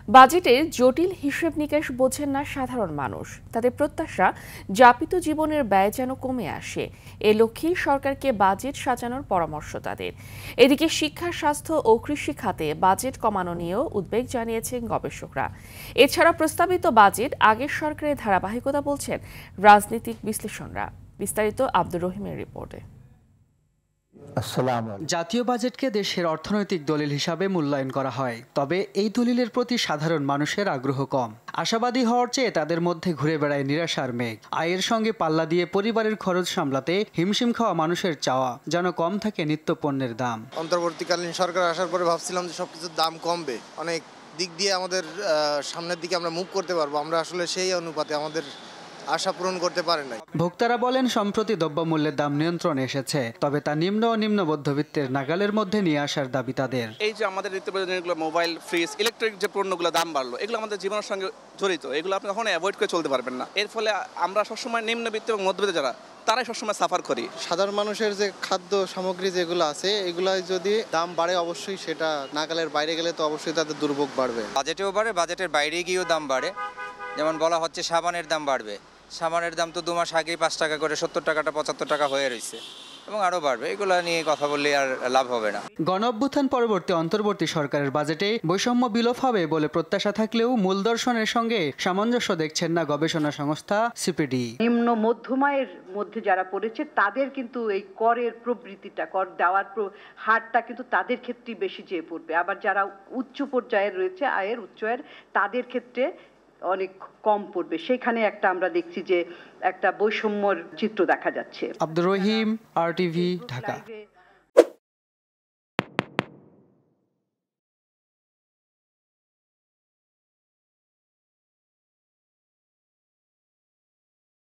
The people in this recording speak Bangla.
বাজেটের জটিল হিসেব নিকেশ বোঝেন না সাধারণ মানুষ। তাদের প্রত্যাশা যাপিত জীবনের ব্যয় যেন কমে আসে। এ লক্ষ্যেই সরকারকে বাজেট সাজানোর পরামর্শ তাদের। এদিকে শিক্ষা, স্বাস্থ্য ও কৃষি খাতে বাজেট কমানো নিয়েও উদ্বেগ জানিয়েছেন গবেষকরা। এছাড়া প্রস্তাবিত বাজেট আগের সরকারের ধারাবাহিকতা বলছেন রাজনৈতিক বিশ্লেষণরা। বিস্তারিত আব্দুর রহিমের রিপোর্টে। জাতীয় বাজেটকে দেশের অর্থনৈতিক দলিল হিসাবে মূল্যায়ন করা হয়, তবে এই দলিলের প্রতি সাধারণ মানুষের আগ্রহ কম। আশাবাদী হওয়ার চেয়ে তাদের মধ্যে ঘুরে বেড়ায় নিরাশার মেঘ। আয়ের সঙ্গে পাল্লা দিয়ে পরিবারের খরচ সামলাতে হিমশিম খাওয়া মানুষের চাওয়া যেন কম থাকে নিত্য পণ্যের দাম। অন্তর্বর্তীকালীন সরকার আসার পরে ভাবছিলাম যে সবকিছুর দাম কমবে, অনেক দিক দিয়ে আমাদের সামনের দিকে আমরা মুভ করতে পারবো। আমরা আসলে সেই অনুপাতে আমাদের আশা পূরণ করতে পারে নাই। ভোক্তারা বলেন, সম্প্রতি দ্রব্যমূল্যের দাম নিয়ন্ত্রণে এসেছে, তবে তা নিম্ন ও নিম্ন মধ্যবিত্তের নাগালের মধ্যে নিয়ে আসার দাবি তাদের। এই যে আমাদের নিত্য প্রয়োজনীয়গুলো, মোবাইল, ফ্রিজ, ইলেকট্রিক যে পণ্যগুলো দাম বাড়লো, এগুলো আমাদের জীবনের সঙ্গে জড়িত। এগুলো আপনি কখনো অ্যাভয়েড করে চলতে পারবেন না। এর ফলে আমরা সবসময় নিম্নবিত্ত এবং মধ্যবিত্ত যারা, তারাই সবসময় সাফার করি। সাধারণ মানুষের যে খাদ্য সামগ্রী যেগুলো আছে, এগুলো যদি দাম বাড়ে, অবশ্যই সেটা নাগালের বাইরে গেলে তো অবশ্যই তাদের দুর্ভোগ বাড়বে। বাজেটেও বাড়ে, বাজেটের বাইরে গিয়েও দাম বাড়ে। যেমন বলা হচ্ছে সাবানের দাম বাড়বে। সাবানের দাম তো 2 মাস আগেই 5 টাকা করে 70 টাকাটা 75 টাকা হয়ে রয়েছে এবং আরও বাড়বে। এগুলো নিয়ে কথা বললে আর লাভ হবে না। গণঅভ্যুত্থান পরবর্তী অন্তর্বর্তী সরকারের বাজেটে বৈষম্য বিলোপ হবে বলে প্রত্যাশা থাকলেও মূল দর্শনের সঙ্গে সামঞ্জস্য দেখছেন না গবেষণা সংস্থা সিপিডি। নিম্ন মধ্যমায়ের মধ্যে যারা পড়েছে তাদের কিন্তু এই করের প্রবৃত্তিটা, কর দেওয়ার হারটা কিন্তু তাদের ক্ষেত্রে বেশি যেয়ে পড়বে। আবার যারা উচ্চ পর্যায়ের রয়েছে, আয়ের উচ্চ আয়ের, তাদের ক্ষেত্রে অনেক কম পড়বে। সেখানে আমরা দেখছি যে একটা বৈষম্যর চিত্র দেখা যাচ্ছে। আব্দুর রহিম, RTV, ঢাকা।